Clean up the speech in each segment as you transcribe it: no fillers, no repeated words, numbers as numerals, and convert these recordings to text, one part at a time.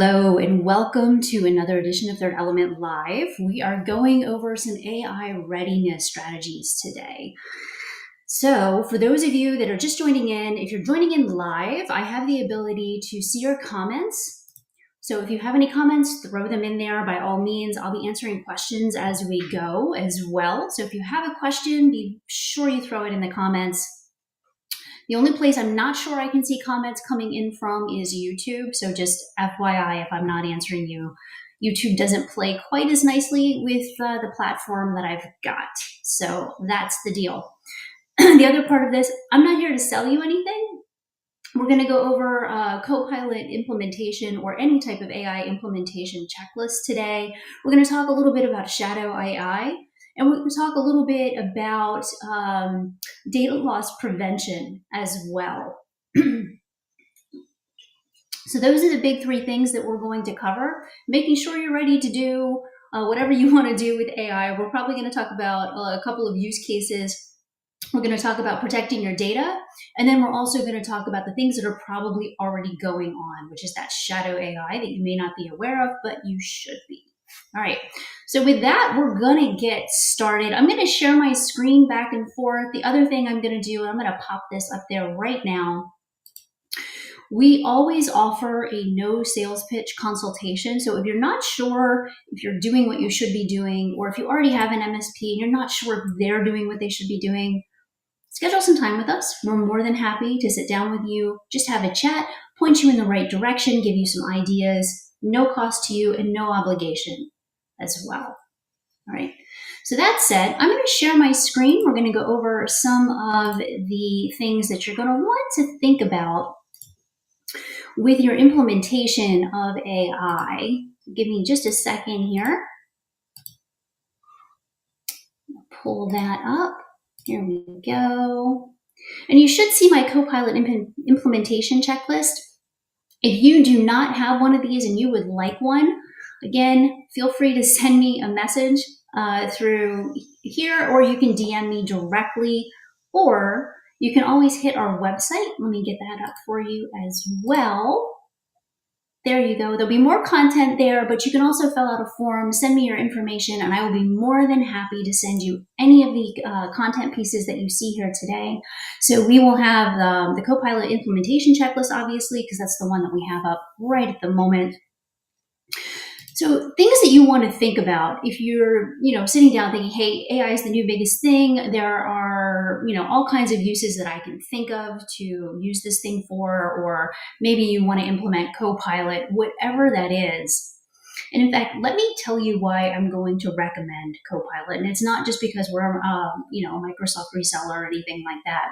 Hello and welcome to another edition of Third Element Live. We are going over some AI readiness strategies today. So for those of you that are just joining in, if you're joining in live, I have the ability to see your comments. So if you have any comments, throw them in there by all means. I'll be answering questions as we go as well. So if you have a question, be sure you throw it in the comments. The only place I'm not sure I can see comments coming in from is YouTube. So just FYI, if I'm not answering you, YouTube doesn't play quite as nicely with the platform that I've got. So that's the deal. The other part of this, I'm not here to sell you anything. We're going to go over Copilot implementation or any type of AI implementation checklist today. We're going to talk a little bit about shadow AI. And we're going to talk a little bit about data loss prevention as well. So those are the big three things that we're going to cover. Making sure you're ready to do whatever you want to do with AI. We're probably going to talk about a couple of use cases. We're going to talk about protecting your data. And then we're also going to talk about the things that are probably already going on, which is that shadow AI that you may not be aware of, but you should be. All right, so with that, we're going to get started. I'm going to share my screen back and forth. The other thing I'm going to do, I'm going to pop this up there right now. We always offer a no sales pitch consultation. So if you're not sure if you're doing what you should be doing, or if you already have an MSP and you're not sure if they're doing what they should be doing, schedule some time with us. We're more than happy to sit down with you, just have a chat, point you in the right direction, give you some ideas, no cost to you and no obligation as well. All right. So that said, I'm going to share my screen. We're going to go over some of the things that you're going to want to think about with your implementation of AI. Give me just a second here. Pull that up. Here we go. And you should see my Copilot implementation checklist. If you do not have one of these and you would like one, again, feel free to send me a message through here, or you can DM me directly, or you can always hit our website. Let me get that up for you as well. There you go. There'll be more content there, but you can also fill out a form, send me your information, and I will be more than happy to send you any of the content pieces that you see here today. So we will have the Copilot implementation checklist, obviously, because that's the one that we have up right at the moment. So things that you want to think about if you're, sitting down thinking, hey, AI is the new biggest thing. There are, all kinds of uses that I can think of to use this thing for, or maybe you want to implement Copilot, whatever that is. And in fact, let me tell you why I'm going to recommend Copilot. And it's not just because we're, a Microsoft reseller or anything like that.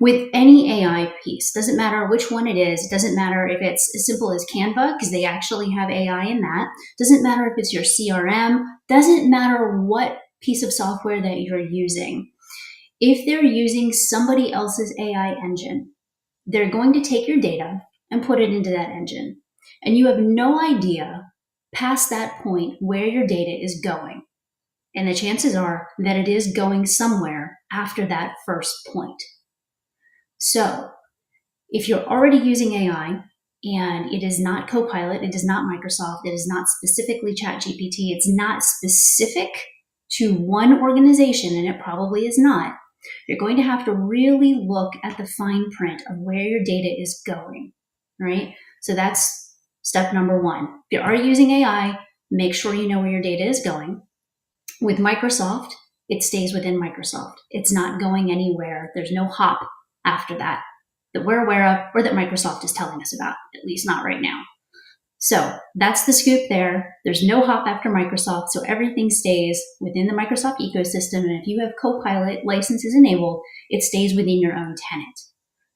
With any AI piece, doesn't matter which one it is, doesn't matter if it's as simple as Canva, because they actually have AI in that, doesn't matter if it's your CRM, doesn't matter what piece of software that you're using. If they're using somebody else's AI engine, they're going to take your data and put it into that engine. And you have no idea past that point where your data is going. And the chances are that it is going somewhere after that first point. So if you're already using AI and it is not Copilot, it is not Microsoft, it is not specifically ChatGPT, it's not specific to one organization, and it probably is not, you're going to have to really look at the fine print of where your data is going, right? So that's step number one. If you are using AI, make sure you know where your data is going. With Microsoft, it stays within Microsoft. It's not going anywhere. There's no hop after that we're aware of, or that Microsoft is telling us about, at least not right now. So that's the scoop there. There's no hop after Microsoft, so everything stays within the Microsoft ecosystem. And if you have Copilot licenses enabled, it stays within your own tenant.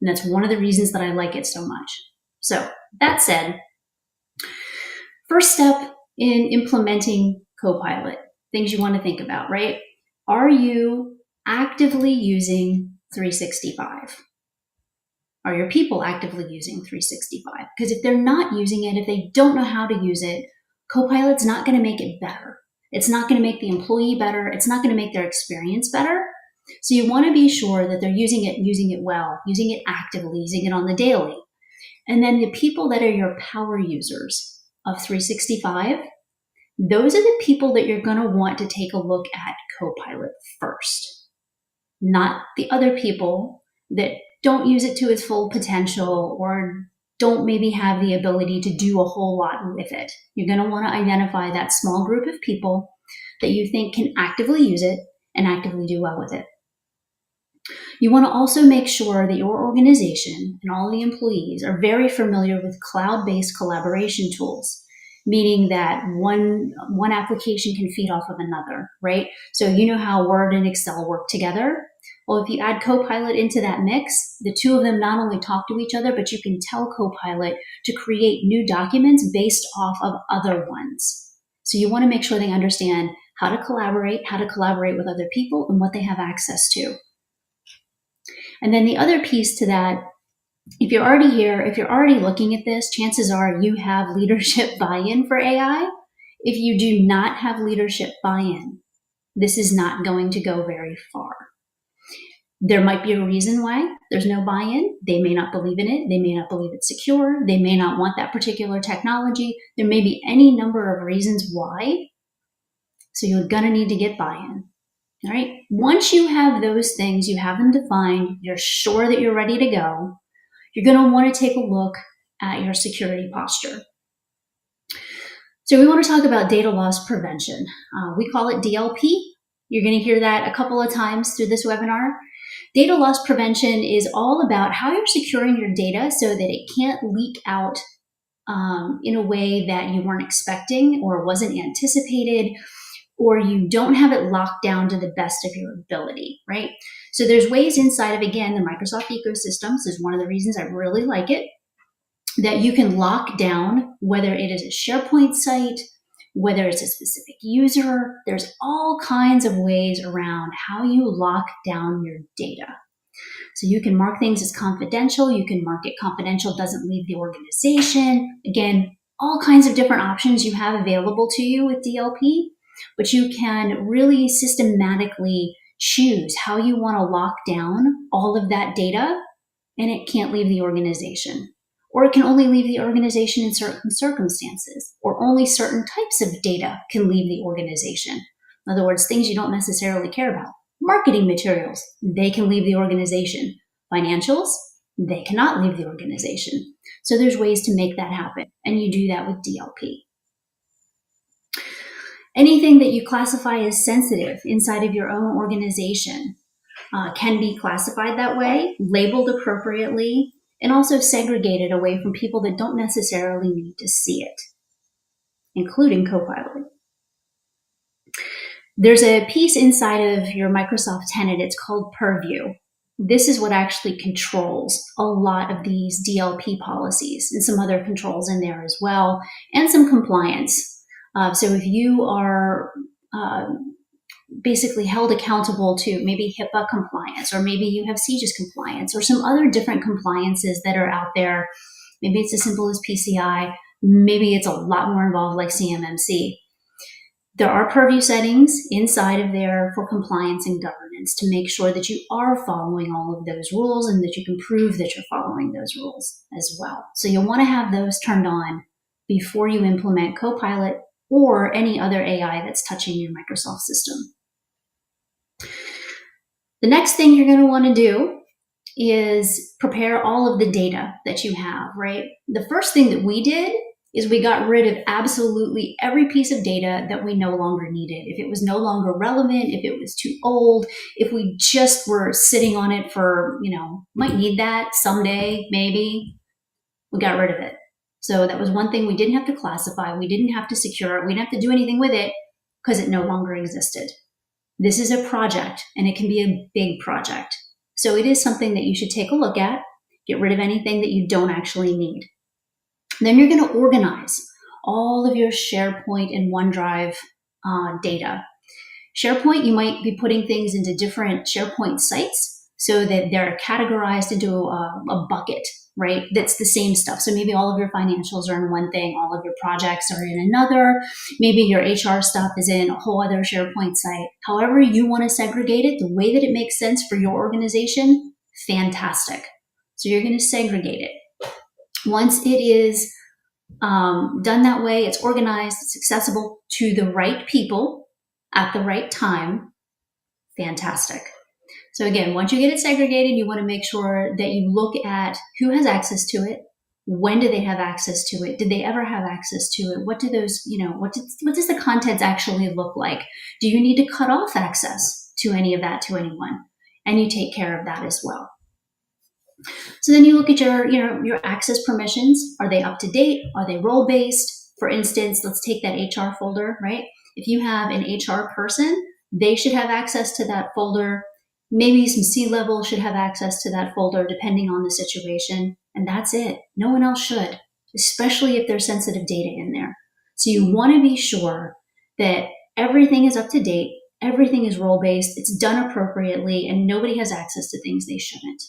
And that's one of the reasons that I like it so much. So that said, first step in implementing Copilot, things you want to think about, right? Are you actively using 365? Are your people actively using 365? Because if they're not using it, if they don't know how to use it, Copilot's not going to make it better. It's not going to make the employee better. It's not going to make their experience better. So you want to be sure that they're using it well, using it actively, using it on the daily. And then the people that are your power users of 365, those are the people that you're going to want to take a look at Copilot first, not the other people that don't use it to its full potential or don't maybe have the ability to do a whole lot with it. You're going to want to identify that small group of people that you think can actively use it and actively do well with it. You want to also make sure that your organization and all the employees are very familiar with cloud-based collaboration tools, meaning that one application can feed off of another, right? So you know how Word and Excel work together? Well, if you add Copilot into that mix, the two of them not only talk to each other, but you can tell Copilot to create new documents based off of other ones. So you want to make sure they understand how to collaborate with other people, and what they have access to. And then the other piece to that, if you're already here, if you're already looking at this, chances are you have leadership buy-in for AI. If you do not have leadership buy-in, this is not going to go very far. There might be a reason why there's no buy-in. They may not believe in it. They may not believe it's secure. They may not want that particular technology. There may be any number of reasons why. So you're going to need to get buy-in. All right. Once you have those things, you have them defined, you're sure that you're ready to go, you're going to want to take a look at your security posture. So we want to talk about data loss prevention. We call it DLP. You're going to hear that a couple of times through this webinar. Data loss prevention is all about how you're securing your data so that it can't leak out in a way that you weren't expecting or wasn't anticipated, or you don't have it locked down to the best of your ability, right? So there's ways inside of, again, the Microsoft ecosystems is one of the reasons I really like it, that you can lock down, whether it is a SharePoint site, whether it's a specific user. There's all kinds of ways around how you lock down your data. So you can mark things as confidential. You can mark it confidential, doesn't leave the organization. Again, all kinds of different options you have available to you with DLP, but you can really systematically choose how you want to lock down all of that data, and it can't leave the organization. Or it can only leave the organization in certain circumstances, or only certain types of data can leave the organization. In other words, things you don't necessarily care about. Marketing materials, they can leave the organization. Financials, they cannot leave the organization. So there's ways to make that happen, and you do that with DLP. Anything that you classify as sensitive inside of your own organization can be classified that way, labeled appropriately, and also segregated away from people that don't necessarily need to see it, including Copilot. There's a piece inside of your Microsoft tenant, it's called Purview. This is what actually controls a lot of these DLP policies, and some other controls in there as well, and some compliance. So if you are basically held accountable to maybe HIPAA compliance, or maybe you have CGIS compliance, or some other different compliances that are out there. Maybe it's as simple as PCI. Maybe it's a lot more involved like CMMC. There are purview settings inside of there for compliance and governance to make sure that you are following all of those rules and that you can prove that you're following those rules as well. So you'll want to have those turned on before you implement Copilot or any other AI that's touching your Microsoft system. The next thing you're going to want to do is prepare all of the data that you have, right? The first thing that we did is we got rid of absolutely every piece of data that we no longer needed. If it was no longer relevant, if it was too old, if we just were sitting on it for, might need that someday, maybe, we got rid of it. So that was one thing we didn't have to classify. We didn't have to secure it. We didn't have to do anything with it because it no longer existed. This is a project, and it can be a big project. So it is something that you should take a look at, get rid of anything that you don't actually need. Then you're going to organize all of your SharePoint and OneDrive data. SharePoint, you might be putting things into different SharePoint sites so that they're categorized into a bucket, right? That's the same stuff. So maybe all of your financials are in one thing, all of your projects are in another. Maybe your HR stuff is in a whole other SharePoint site. However you want to segregate it, the way that it makes sense for your organization, fantastic. So you're going to segregate it. Once it is done that way, it's organized, it's accessible to the right people at the right time, fantastic. So again, once you get it segregated, you want to make sure that you look at who has access to it. When do they have access to it? Did they ever have access to it? What do those, what does the contents actually look like? Do you need to cut off access to any of that to anyone? And you take care of that as well. So then you look at your access permissions. Are they up to date? Are they role based? For instance, let's take that HR folder, right? If you have an HR person, they should have access to that folder. Maybe some C-level should have access to that folder depending on the situation. And that's it. No one else should, especially if there's sensitive data in there. So you want to be sure that everything is up to date, everything is role based, it's done appropriately, and nobody has access to things they shouldn't.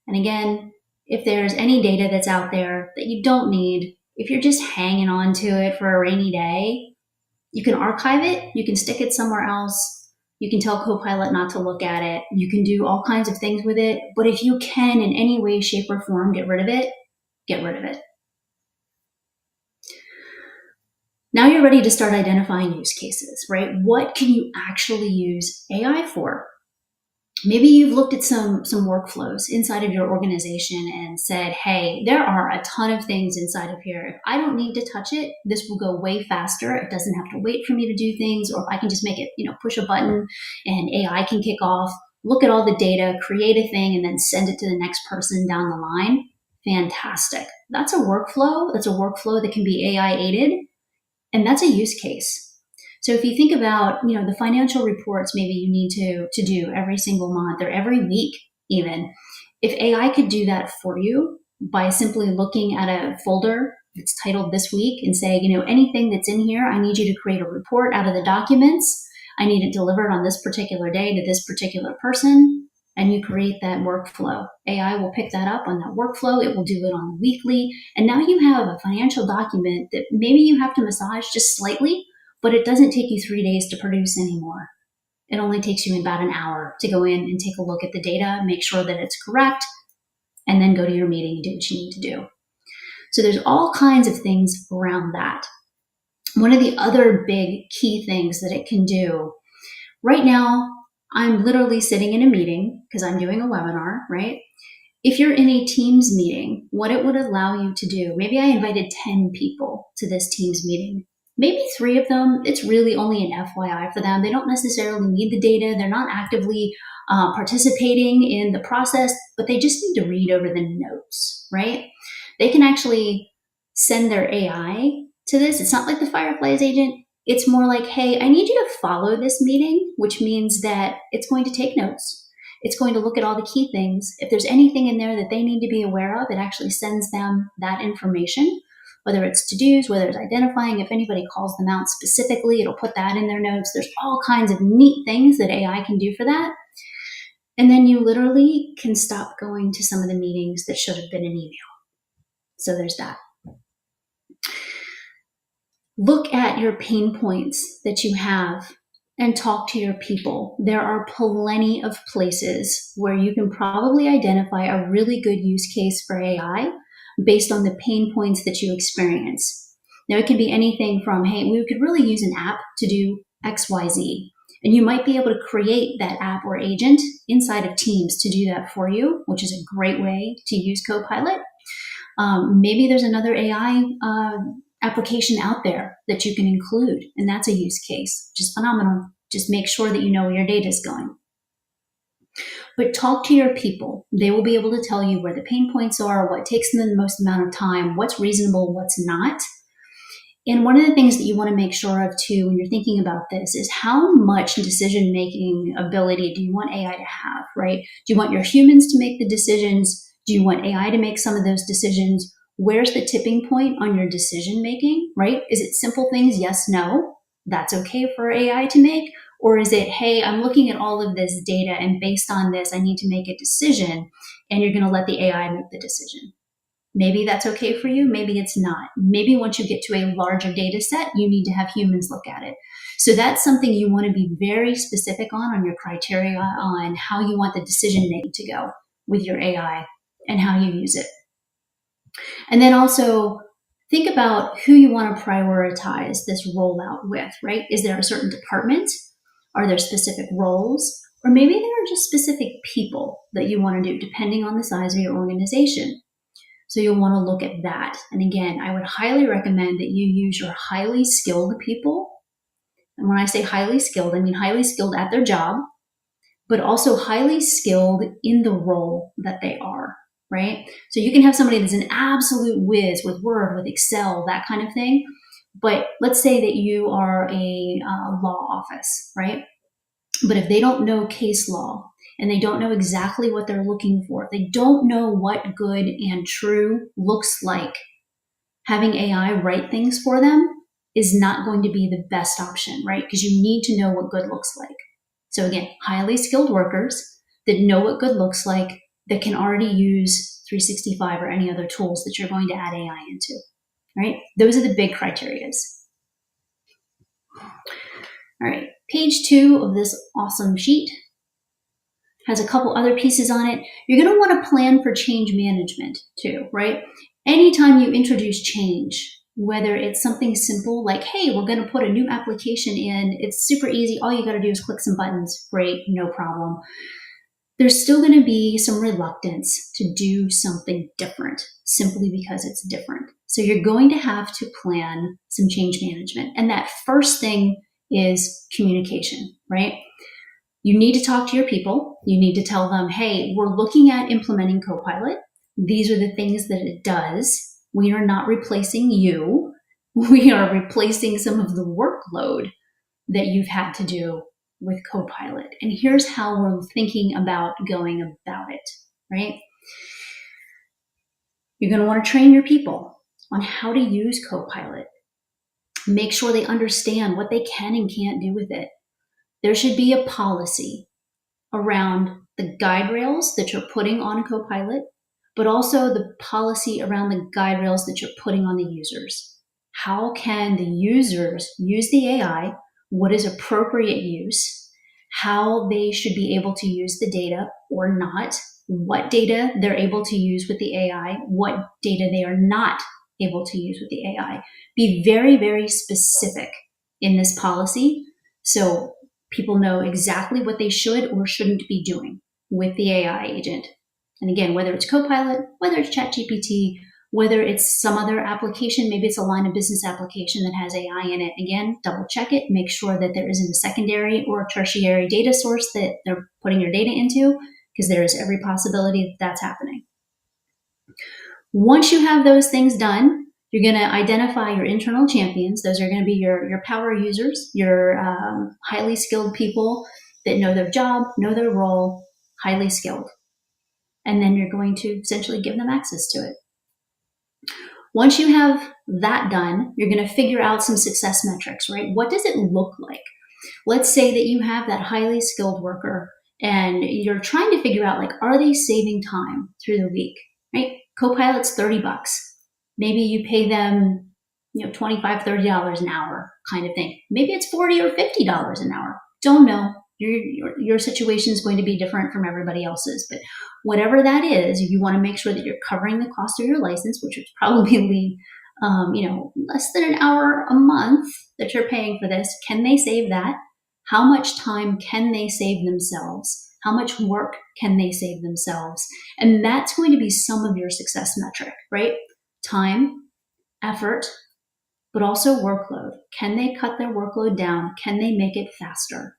And again, if there's any data that's out there that you don't need, if you're just hanging on to it for a rainy day, you can archive it, you can stick it somewhere else, you can tell Copilot not to look at it, you can do all kinds of things with it, but if you can in any way, shape, or form get rid of it, get rid of it. Now you're ready to start identifying use cases, right? What can you actually use AI for? Maybe you've looked at some workflows inside of your organization and said, hey, there are a ton of things inside of here. If I don't need to touch it, this will go way faster. It doesn't have to wait for me to do things, or if I can just make it, push a button and AI can kick off, look at all the data, create a thing, and then send it to the next person down the line. Fantastic. That's a workflow. That's a workflow that can be AI aided, and that's a use case. So if you think about, the financial reports maybe you need to do every single month or every week even, if AI could do that for you by simply looking at a folder that's titled this week and say, anything that's in here, I need you to create a report out of the documents. I need it delivered on this particular day to this particular person. And you create that workflow. AI will pick that up on that workflow. It will do it on the weekly. And now you have a financial document that maybe you have to massage just slightly, but it doesn't take you 3 days to produce anymore. It only takes you about an hour to go in and take a look at the data, make sure that it's correct, and then go to your meeting and do what you need to do. So there's all kinds of things around that. One of the other big key things that it can do, right now, I'm literally sitting in a meeting because I'm doing a webinar, right? If you're in a Teams meeting, what it would allow you to do, maybe I invited 10 people to this Teams meeting. Maybe 3 of them, it's really only an FYI for them. They don't necessarily need the data. They're not actively participating in the process, but they just need to read over the notes, right? They can actually send their AI to this. It's not like the Fireflies agent. It's more like, hey, I need you to follow this meeting, which means that it's going to take notes. It's going to look at all the key things. If there's anything in there that they need to be aware of, it actually sends them that information. Whether it's to-dos, whether it's identifying, if anybody calls them out specifically, it'll put that in their notes. There's all kinds of neat things that AI can do for that. And then you literally can stop going to some of the meetings that should have been an email. So there's that. Look at your pain points that you have and talk to your people. There are plenty of places where you can probably identify a really good use case for AI based on the pain points that you experience. Now, it can be anything from, hey, we could really use an app to do XYZ. And you might be able to create that app or agent inside of Teams to do that for you, which is a great way to use Copilot. Maybe there's another AI application out there that you can include, and that's a use case, which is phenomenal. Just make sure that you know where your data is going. But talk to your people. They will be able to tell you where the pain points are, what takes them the most amount of time, what's reasonable, what's not. And one of the things that you want to make sure of too when you're thinking about this is how much decision-making ability do you want AI to have, right? Do you want your humans to make the decisions? Do you want AI to make some of those decisions? Where's the tipping point on your decision-making, right? Is it simple things, yes, no? That's okay for AI to make? Or is it, hey, I'm looking at all of this data and based on this, I need to make a decision, and you're going to let the AI make the decision? Maybe that's okay for you. Maybe it's not. Maybe once you get to a larger data set, you need to have humans look at it. So that's something you want to be very specific on your criteria on how you want the decision making to go with your AI and how you use it. And then also think about who you want to prioritize this rollout with, right? Is there a certain department? Are there specific roles? Or maybe there are just specific people that you want to do, depending on the size of your organization. So you'll want to look at that. And again, I would highly recommend that you use your highly skilled people. And when I say highly skilled, I mean highly skilled at their job, but also highly skilled in the role that they are, right? So you can have somebody that's an absolute whiz with Word, with Excel, that kind of thing. But let's say that you are a law office, right? But if they don't know case law and they don't know exactly what they're looking for, they don't know what good and true looks like, having AI write things for them is not going to be the best option, right? Because you need to know what good looks like. So again, highly skilled workers that know what good looks like, that can already use 365 or any other tools that you're going to add AI into, right? Those are the big criterias. All right, page 2 of this awesome sheet has a couple other pieces on it. You're going to want to plan for change management too, right? Anytime you introduce change, whether it's something simple like, hey, we're going to put a new application in, it's super easy, all you got to do is click some buttons, great, no problem. There's still going to be some reluctance to do something different simply because it's different. So you're going to have to plan some change management. And that first thing is communication, right? You need to talk to your people. You need to tell them, hey, we're looking at implementing Copilot. These are the things that it does. We are not replacing you. We are replacing some of the workload that you've had to do with Copilot. And here's how we're thinking about going about it, right? You're going to want to train your people on how to use Copilot. Make sure they understand what they can and can't do with it. There should be a policy around the guide rails that you're putting on Copilot, but also the policy around the guide rails that you're putting on the users. How can the users use the AI? What is appropriate use? How they should be able to use the data or not? What data they're able to use with the AI? What data they are not able to use with the AI? Be very, very specific in this policy so people know exactly what they should or shouldn't be doing with the AI agent. And again, whether it's Copilot, whether it's ChatGPT, whether it's some other application, maybe it's a line of business application that has AI in it. Again, double check it, make sure that there isn't a secondary or tertiary data source that they're putting your data into, because there is every possibility that that's happening. Once you have those things done, you're going to identify your internal champions. Those are going to be your power users, your highly skilled people that know their job, know their role, highly skilled. And then you're going to essentially give them access to it. Once you have that done, you're going to figure out some success metrics, right? What does it look like? Let's say that you have that highly skilled worker and you're trying to figure out, like, are they saving time through the week, right? Copilot's $30. Maybe you pay them, $25, $30 an hour kind of thing. Maybe it's $40 or $50 an hour. Don't know. Your situation is going to be different from everybody else's, but whatever that is, you want to make sure that you're covering the cost of your license, which is probably less than an hour a month that you're paying for this. Can they save that? How much time can they save themselves? How much work can they save themselves? And that's going to be some of your success metric, right? Time, effort, but also workload. Can they cut their workload down? Can they make it faster?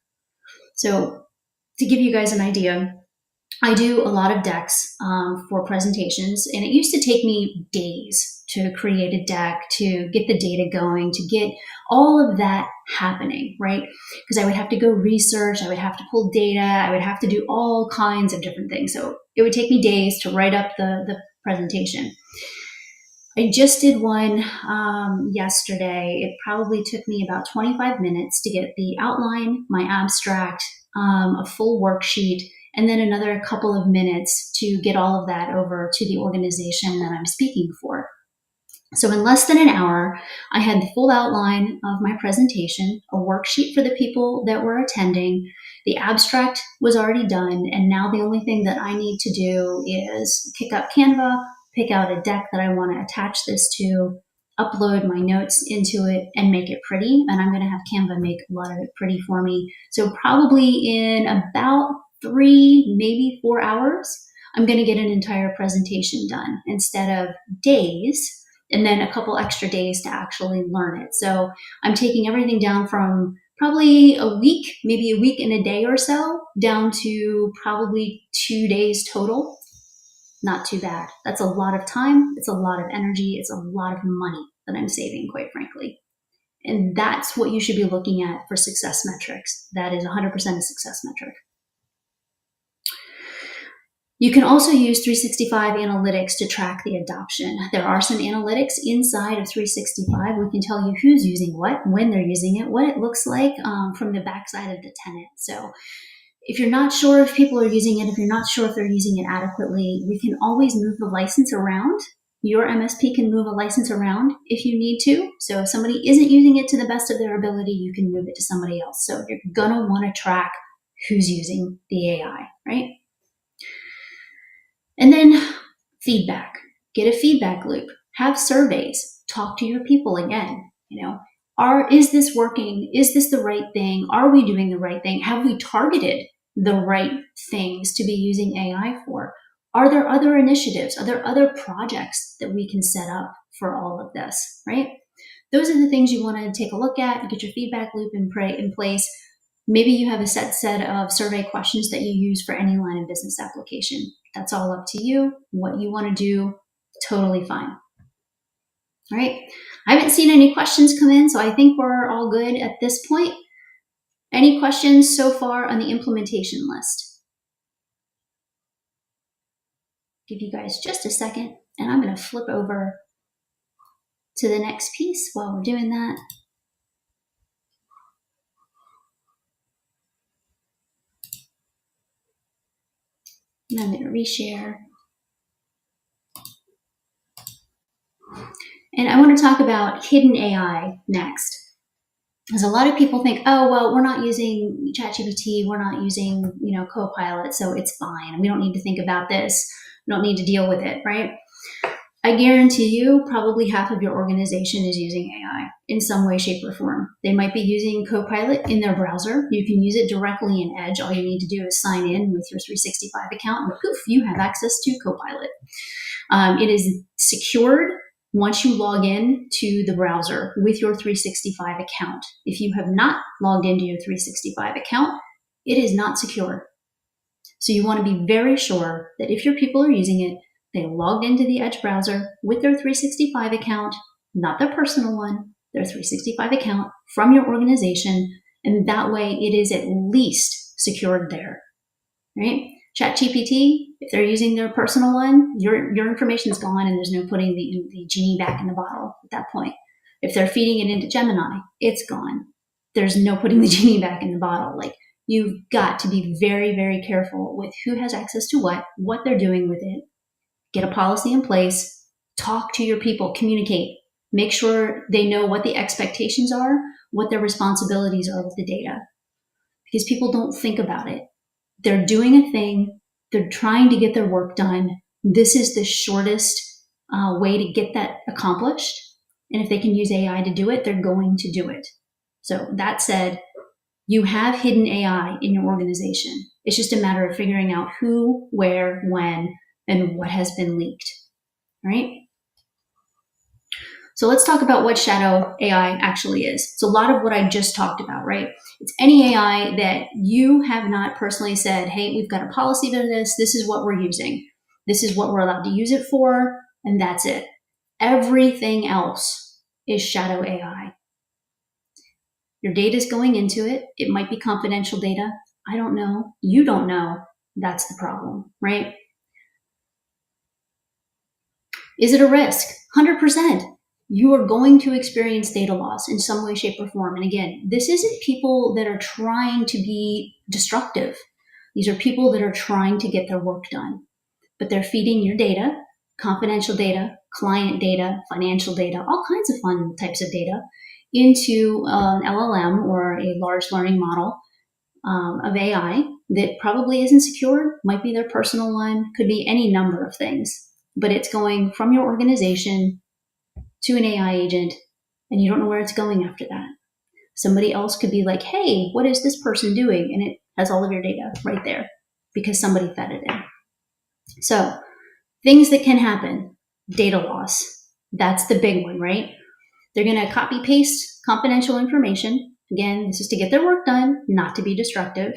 So to give you guys an idea, I do a lot of decks for presentations, and it used to take me days to create a deck, to get the data going, to get all of that happening, right? Because I would have to go research, I would have to pull data, I would have to do all kinds of different things. So it would take me days to write up the presentation. I just did one yesterday. It probably took me about 25 minutes to get the outline, my abstract, a full worksheet, and then another couple of minutes to get all of that over to the organization that I'm speaking for. So in less than an hour, I had the full outline of my presentation, a worksheet for the people that were attending. The abstract was already done, and now the only thing that I need to do is pick up Canva, pick out a deck that I want to attach this to, upload my notes into it, and make it pretty. And I'm going to have Canva make a lot of it pretty for me. So probably in about 3, maybe 4 hours, I'm going to get an entire presentation done instead of days, and then a couple extra days to actually learn it. So I'm taking everything down from probably a week, maybe a week and a day or so, down to probably 2 days total. Not too bad. That's a lot of time. It's a lot of energy. It's a lot of money that I'm saving, quite frankly. And that's what you should be looking at for success metrics. That is 100% a success metric. You can also use 365 analytics to track the adoption. There are some analytics inside of 365. We can tell you who's using what, when they're using it, what it looks like from the backside of the tenant. So if you're not sure if people are using it, if you're not sure if they're using it adequately, we can always move the license around. Your MSP can move a license around if you need to. So if somebody isn't using it to the best of their ability, you can move it to somebody else. So you're going to want to track who's using the AI, right? And then feedback. Get a feedback loop. Have surveys. Talk to your people again. Is this working? Is this the right thing? Are we doing the right thing? Have we targeted the right things to be using AI for? Are there other initiatives? Are there other projects that we can set up for all of this, right? Those are the things you want to take a look at, get your feedback loop in place. Maybe you have a set of survey questions that you use for any line of business application. That's all up to you. What you want to do, totally fine. All right. I haven't seen any questions come in, so I think we're all good at this point. Any questions so far on the implementation list? Give you guys just a second, and I'm going to flip over to the next piece while we're doing that. And I'm going to reshare. And I want to talk about hidden AI next. Because a lot of people think, oh, well, we're not using ChatGPT, we're not using, Copilot, so it's fine. We don't need to think about this. We don't need to deal with it, right? I guarantee you probably half of your organization is using AI in some way, shape, or form. They might be using Copilot in their browser. You can use it directly in Edge. All you need to do is sign in with your 365 account, and poof, you have access to Copilot. It is secured once you log in to the browser with your 365 account. If you have not logged into your 365 account, it is not secure. So you want to be very sure that if your people are using it, they logged into the Edge browser with their 365 account, not their personal one, their 365 account from your organization, and that way it is at least secured there, right? ChatGPT, if they're using their personal one, your information is gone, and there's no putting the genie back in the bottle at that point. If they're feeding it into Gemini, it's gone. There's no putting the genie back in the bottle. You've got to be very, very careful with who has access to what they're doing with it. Get a policy in place, talk to your people, communicate, make sure they know what the expectations are, what their responsibilities are with the data. Because people don't think about it. They're doing a thing, they're trying to get their work done. This is the shortest way to get that accomplished. And if they can use AI to do it, they're going to do it. So that said, you have hidden AI in your organization. It's just a matter of figuring out who, where, when, and what has been leaked, right? So let's talk about what shadow AI actually is. It's a lot of what I just talked about, right? It's any AI that you have not personally said, hey, we've got a policy for this. This is what we're using. This is what we're allowed to use it for, and that's it. Everything else is shadow AI. Your data is going into it. It might be confidential data. I don't know. You don't know. That's the problem, right? Is it a risk? 100%. You are going to experience data loss in some way, shape, or form. And again, this isn't people that are trying to be destructive. These are people that are trying to get their work done. But they're feeding your data, confidential data, client data, financial data, all kinds of fun types of data into an LLM or a large learning model of AI that probably isn't secure, might be their personal one, could be any number of things, but it's going from your organization to an AI agent, and you don't know where it's going after that. Somebody else could be like, hey, what is this person doing? And it has all of your data right there because somebody fed it in. So things that can happen, data loss. That's the big one, right? They're going to copy paste confidential information. Again, this is to get their work done, not to be destructive,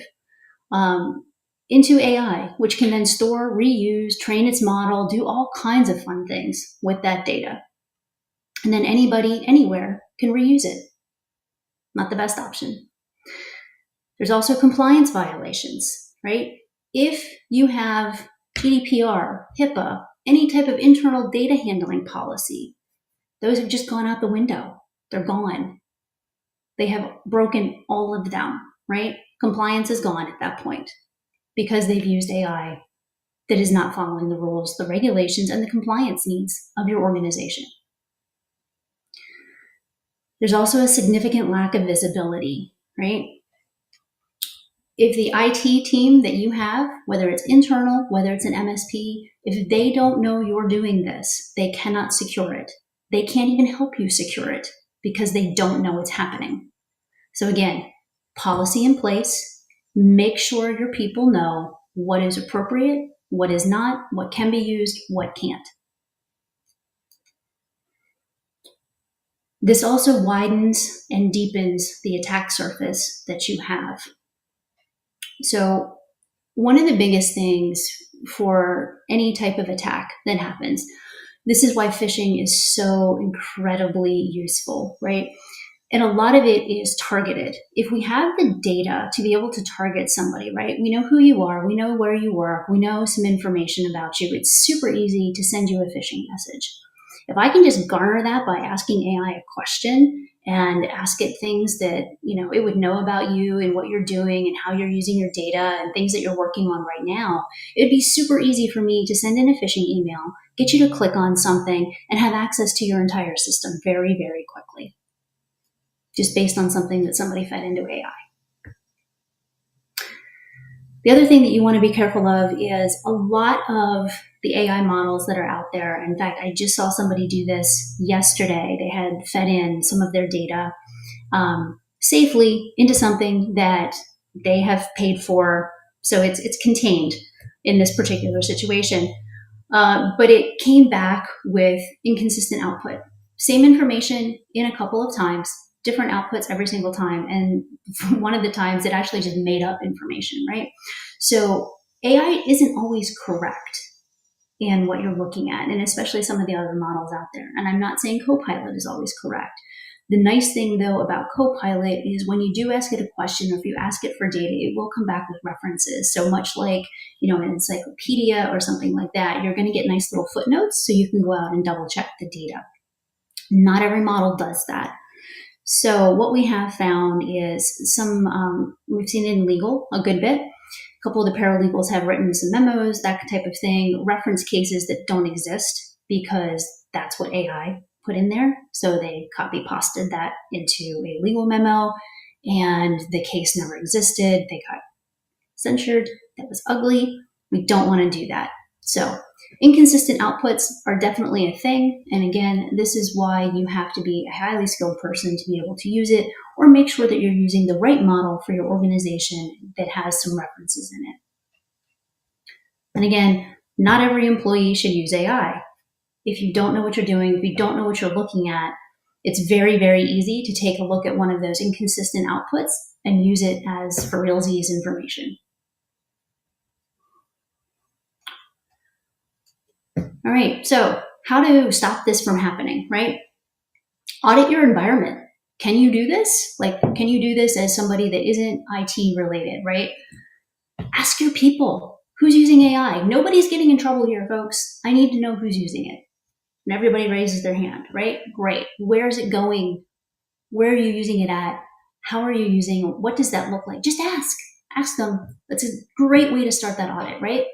into AI, which can then store, reuse, train its model, do all kinds of fun things with that data. And then anybody, anywhere can reuse it. Not the best option. There's also compliance violations, right? If you have GDPR, HIPAA, any type of internal data handling policy, those have just gone out the window. They're gone. They have broken all of them, right? Compliance is gone at that point because they've used AI that is not following the rules, the regulations, and the compliance needs of your organization. There's also a significant lack of visibility, right? If the IT team that you have, whether it's internal, whether it's an MSP, if they don't know you're doing this, they cannot secure it. They can't even help you secure it because they don't know it's happening. So again, policy in place, make sure your people know what is appropriate, what is not, what can be used, what can't. This also widens and deepens the attack surface that you have. So one of the biggest things for any type of attack that happens, this is why phishing is so incredibly useful, right? And a lot of it is targeted. If we have the data to be able to target somebody, right? We know who you are, we know where you work, we know some information about you. It's super easy to send you a phishing message. If I can just garner that by asking AI a question and ask it things that, it would know about you and what you're doing and how you're using your data and things that you're working on right now, it'd be super easy for me to send in a phishing email, get you to click on something, and have access to your entire system very, very quickly, just based on something that somebody fed into AI. The other thing that you want to be careful of is a lot of the AI models that are out there. In fact, I just saw somebody do this yesterday. They had fed in some of their data safely into something that they have paid for. So it's contained in this particular situation. But it came back with inconsistent output. Same information in a couple of times, different outputs every single time. And one of the times it actually just made up information, right? So AI isn't always correct in what you're looking at, and especially some of the other models out there. And I'm not saying Copilot is always correct. The nice thing, though, about Copilot is when you do ask it a question, or if you ask it for data, it will come back with references. So much like, an encyclopedia or something like that, you're going to get nice little footnotes so you can go out and double check the data. Not every model does that. So what we have found is we've seen it in legal a good bit. A couple of the paralegals have written some memos, that type of thing, reference cases that don't exist because that's what AI put in there. So they copy pasted that into a legal memo and the case never existed. They got censured. That was ugly. We don't want to do that. So inconsistent outputs are definitely a thing. And again, this is why you have to be a highly skilled person to be able to use it, or make sure that you're using the right model for your organization that has some references in it. And again, not every employee should use AI. If you don't know what you're doing, if you don't know what you're looking at, it's very, very easy to take a look at one of those inconsistent outputs and use it as for realsies information. All right, so how to stop this from happening, right? Audit your environment. Can you do this? Can you do this as somebody that isn't IT related, right? Ask your people, who's using AI? Nobody's getting in trouble here, folks. I need to know who's using it. And everybody raises their hand, right? Great. Where is it going? Where are you using it at? How are you using it? What does that look like? Just ask. Ask them. That's a great way to start that audit, right?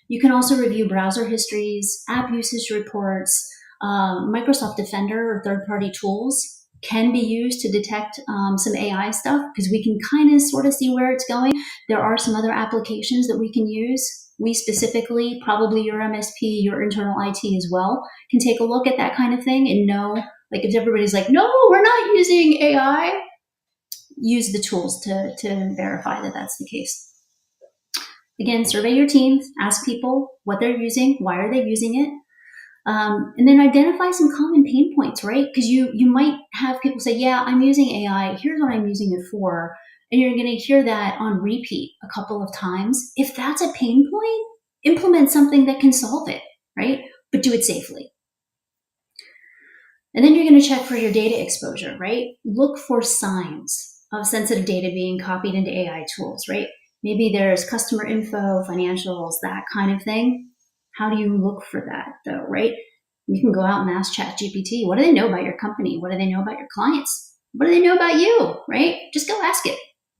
You can also review browser histories, app usage reports, Microsoft Defender or third-party tools can be used to detect some AI stuff because we can kind of sort of see where it's going. There are some other applications that we can use. We specifically, probably your MSP, your internal IT as well, can take a look at that kind of thing and know, like if everybody's like, no, we're not using AI, use the tools to verify that that's the case. Again, survey your teams, ask people what they're using, why are they using it, and then identify some common pain points, right? Because you might have people say, yeah, I'm using AI, here's what I'm using it for, and you're going to hear that on repeat a couple of times. If that's a pain point, implement something that can solve it, right? But do it safely. And then you're going to check for your data exposure, right? Look for signs of sensitive data being copied into AI tools, right? Maybe there's customer info, financials, that kind of thing. How do you look for that though, right? You can go out and ask ChatGPT, what do they know about your company? What do they know about your clients? What do they know about you, right? Just go ask it.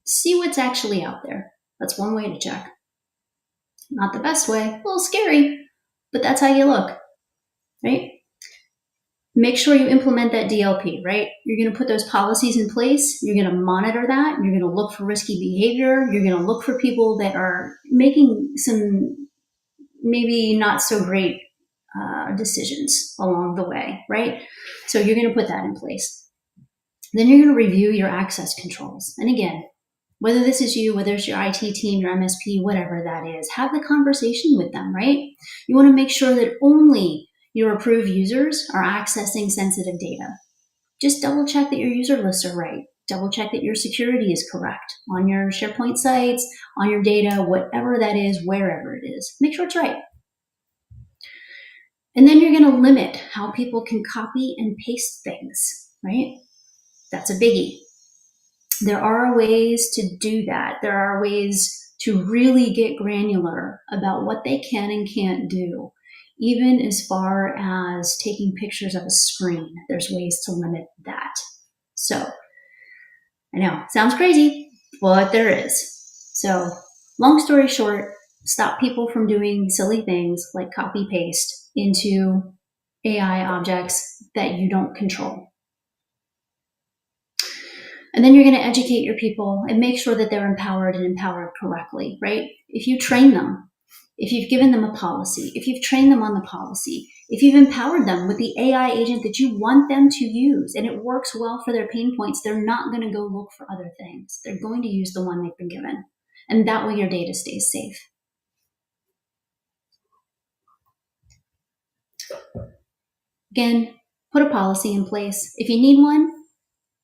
See what's actually out there. That's one way to check. Not the best way, a little scary, but that's how you look, right? Make sure you implement that DLP, right? You're going to put those policies in place. You're going to monitor that. You're going to look for risky behavior. You're going to look for people that are making some maybe not so great decisions along the way, right? So you're going to put that in place. Then you're going to review your access controls. And again, whether this is you, whether it's your IT team, your MSP, whatever that is, have the conversation with them, right? You want to make sure that only your approved users are accessing sensitive data. Just double check that your user lists are right. Double check that your security is correct on your SharePoint sites, on your data, whatever that is, wherever it is. Make sure it's right. And then you're going to limit how people can copy and paste things, right? That's a biggie. There are ways to do that. There are ways to really get granular about what they can and can't do. Even as far as taking pictures of a screen, there's ways to limit that. So, I know, sounds crazy, but there is. So, long story short, stop people from doing silly things like copy paste into AI objects that you don't control. And then you're going to educate your people and make sure that they're empowered and empowered correctly, right? If you train them, if you've given them a policy, if you've trained them on the policy, if you've empowered them with the AI agent that you want them to use and it works well for their pain points, they're not going to go look for other things. They're going to use the one they've been given. And that way your data stays safe. Again, put a policy in place. If you need one,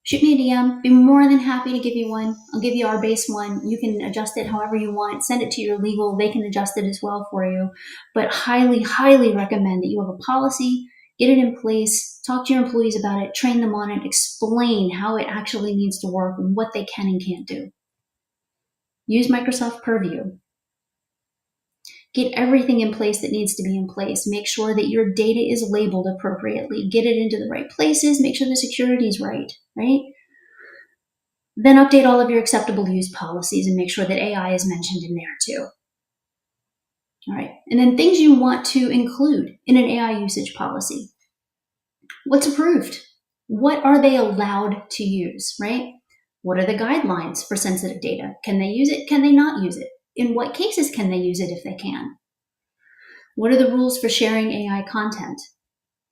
shoot me a DM. Be more than happy to give you one. I'll give you our base one. You can adjust it however you want. Send it to your legal. They can adjust it as well for you. But highly, highly recommend that you have a policy, get it in place, talk to your employees about it, train them on it, explain how it actually needs to work and what they can and can't do. Use Microsoft Purview. Get everything in place that needs to be in place. Make sure that your data is labeled appropriately. Get it into the right places. Make sure the security is right? Then update all of your acceptable use policies and make sure that AI is mentioned in there too. All right. And then things you want to include in an AI usage policy. What's approved? What are they allowed to use, right? What are the guidelines for sensitive data? Can they use it? Can they not use it? In what cases can they use it if they can? What are the rules for sharing AI content,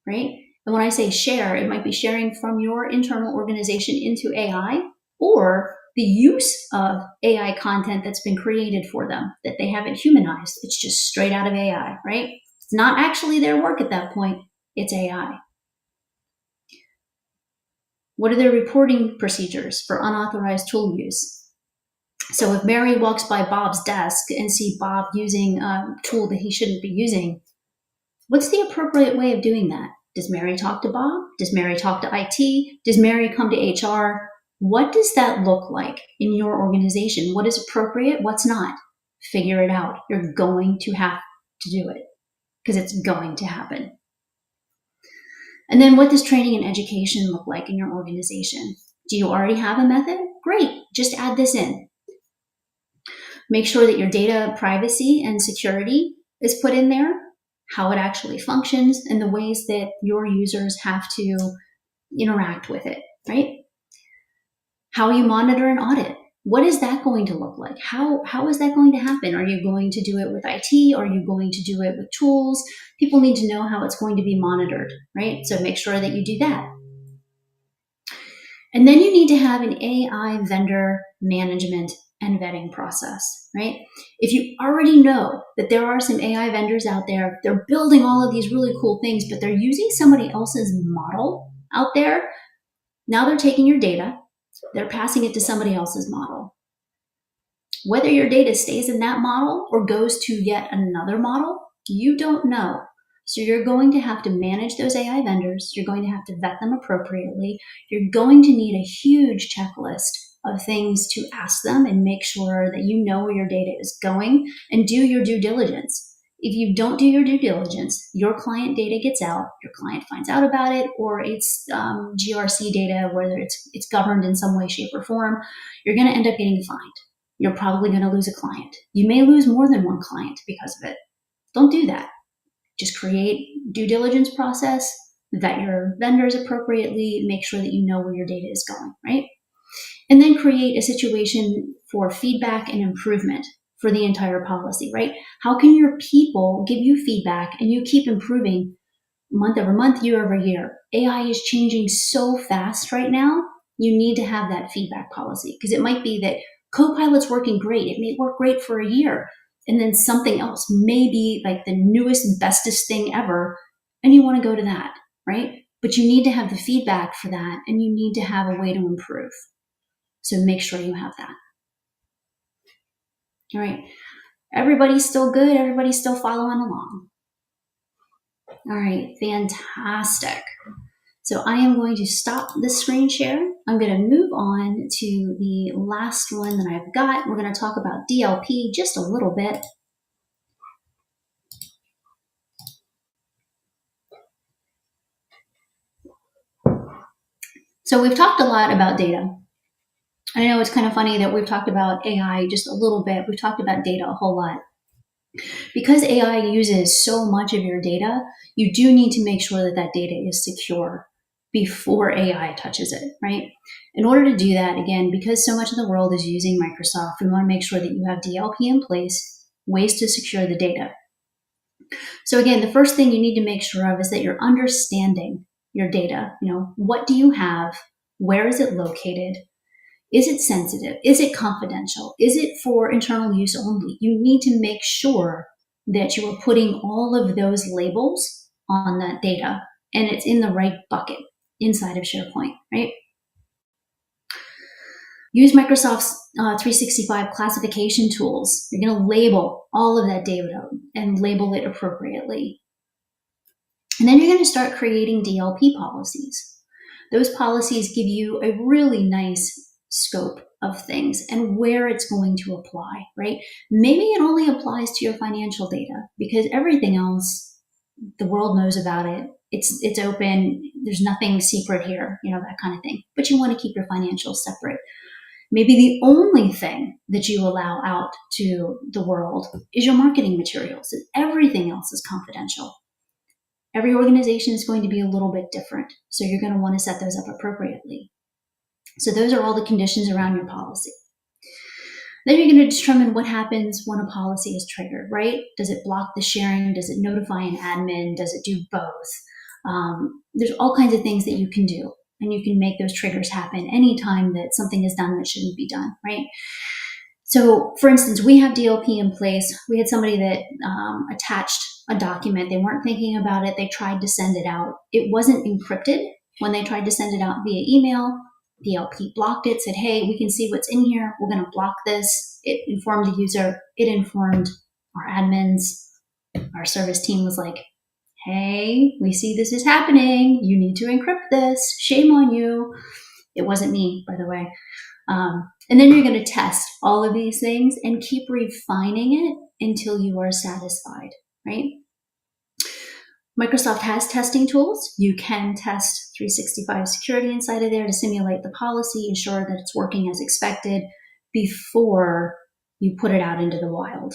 right? And when I say share, it might be sharing from your internal organization into AI or the use of AI content that's been created for them, that they haven't humanized. It's just straight out of AI, right? It's not actually their work at that point. It's AI. What are their reporting procedures for unauthorized tool use? So if Mary walks by Bob's desk and see Bob using a tool that he shouldn't be using, what's the appropriate way of doing that? Does Mary talk to Bob? Does Mary talk to IT? Does Mary come to HR? What does that look like in your organization? What is appropriate? What's not? Figure it out. You're going to have to do it because it's going to happen. And then what does training and education look like in your organization? Do you already have a method? Great. Just add this in. Make sure that your data privacy and security is put in there. how it actually functions, and the ways that your users have to interact with it, right? How you monitor and audit. What is that going to look like? How is that going to happen? Are you going to do it with IT? Are you going to do it with tools? People need to know how it's going to be monitored, right? So make sure that you do that. And then you need to have an AI vendor management and vetting process, right? If you already know that there are some AI vendors out there, they're building all of these really cool things, but they're using somebody else's model out there. Now they're taking your data, they're passing it to somebody else's model. Whether your data stays in that model or goes to yet another model, you don't know. So you're going to have to manage those AI vendors. You're going to have to vet them appropriately. You're going to need a huge checklist of things to ask them and make sure that you know where your data is going and do your due diligence. If you don't do your due diligence, your client data gets out, your client finds out about it, or it's GRC data, whether it's governed in some way, shape, or form, you're going to end up getting fined. You're probably going to lose a client. You may lose more than one client because of it. Don't do that. Just create due diligence process, vet your vendors appropriately, make sure that you know where your data is going, right? And then create a situation for feedback and improvement for the entire policy, right? How can your people give you feedback and you keep improving month over month, year over year? AI is changing so fast right now. You need to have that feedback policy, because it might be that Copilot's working great. It may work great for a year, and then something else may be like the newest, bestest thing ever, and you want to go to that, right? But you need to have the feedback for that, and you need to have a way to improve. So make sure you have that. All right. Everybody's still good. Everybody's still following along. All right. Fantastic. So I am going to stop the screen share. I'm going to move on to the last one that I've got. We're going to talk about DLP just a little bit. So we've talked a lot about data. I know it's kind of funny that we've talked about AI just a little bit. We've talked about data a whole lot. Because AI uses so much of your data, you do need to make sure that that data is secure before AI touches it, right? In order to do that, again, because so much of the world is using Microsoft, we want to make sure that you have DLP in place, ways to secure the data. So again, the first thing you need to make sure of is that you're understanding your data. You know, what do you have? Where is it located? Is it sensitive? Is it confidential? Is it for internal use only? You need to make sure that you are putting all of those labels on that data and it's in the right bucket inside of SharePoint, right? Use Microsoft's 365 classification tools. You're going to label all of that data and label it appropriately. And then you're going to start creating DLP policies. Those policies give you a really nice scope of things and where it's going to apply, right? Maybe it only applies to your financial data, because everything else, the world knows about it. It's open. There's nothing secret here, you know, that kind of thing. But you want to keep your financials separate. Maybe the only thing that you allow out to the world is your marketing materials, and everything else is confidential. Every organization is going to be a little bit different, so you're going to want to set those up appropriately. So those are all the conditions around your policy. Then you're going to determine what happens when a policy is triggered, right? Does it block the sharing? Does it notify an admin? Does it do both? There's all kinds of things that you can do, and you can make those triggers happen anytime that something is done that shouldn't be done, right? So, for instance, we have DLP in place. We had somebody that attached a document. They weren't thinking about it. They tried to send it out. It wasn't encrypted when they tried to send it out via email. DLP blocked it, said, hey, we can see what's in here. We're going to block this. It informed the user. It informed our admins. Our service team was like, hey, we see this is happening. You need to encrypt this. Shame on you. It wasn't me, by the way. And then you're going to test all of these things and keep refining it until you are satisfied, right? Microsoft has testing tools. You can test 365 security inside of there to simulate the policy, ensure that it's working as expected before you put it out into the wild.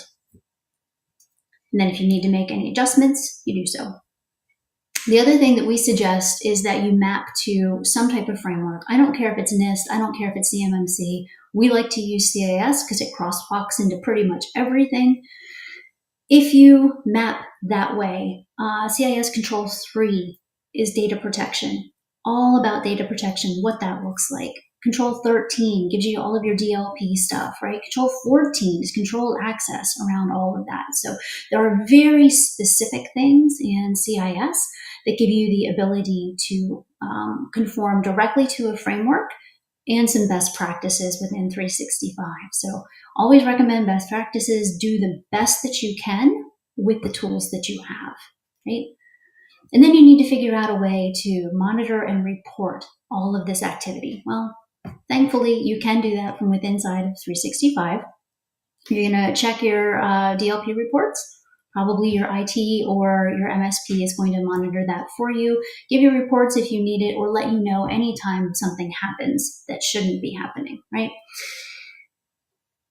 And then if you need to make any adjustments, you do so. The other thing that we suggest is that you map to some type of framework. I don't care if it's NIST, I don't care if it's CMMC. We like to use CIS because it crosswalks into pretty much everything. If you map that way, CIS Control 3 is data protection, all about data protection, what that looks like. Control 13 gives you all of your DLP stuff, right? Control 14 is controlled access around all of that. So there are very specific things in CIS that give you the ability to conform directly to a framework and some best practices within 365. So always recommend best practices. Do the best that you can with the tools that you have, right? And then you need to figure out a way to monitor and report all of this activity. Well, thankfully, you can do that from within inside of 365. You're going to check your DLP reports. Probably your IT or your MSP is going to monitor that for you, give you reports if you need it, or let you know anytime something happens that shouldn't be happening, right?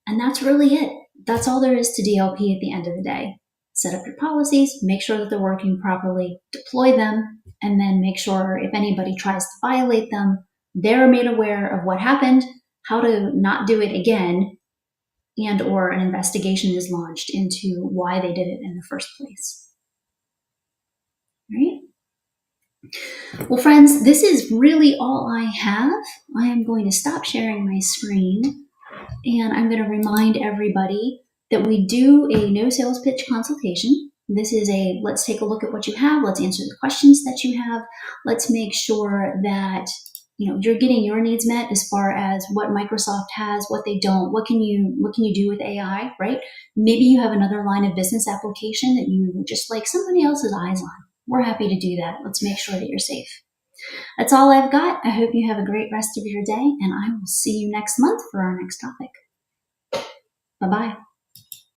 And that's really it. That's all there is to DLP at the end of the day. Set up your policies, make sure that they're working properly, deploy them, and then make sure if anybody tries to violate them, they're made aware of what happened, how to not do it again, and or an investigation is launched into why they did it in the first place. Right? Well, friends, this is really all I have. I am going to stop sharing my screen, and I'm going to remind everybody that we do a no sales pitch consultation. This is a let's take a look at what you have, let's answer the questions that you have, let's make sure that you're getting your needs met as far as what Microsoft has, what they don't, what can you do with AI, right? Maybe you have another line of business application that you just like somebody else's eyes on. We're happy to do that. Let's make sure that you're safe. That's all I've got. I hope you have a great rest of your day, and I will see you next month for our next topic. Bye-bye.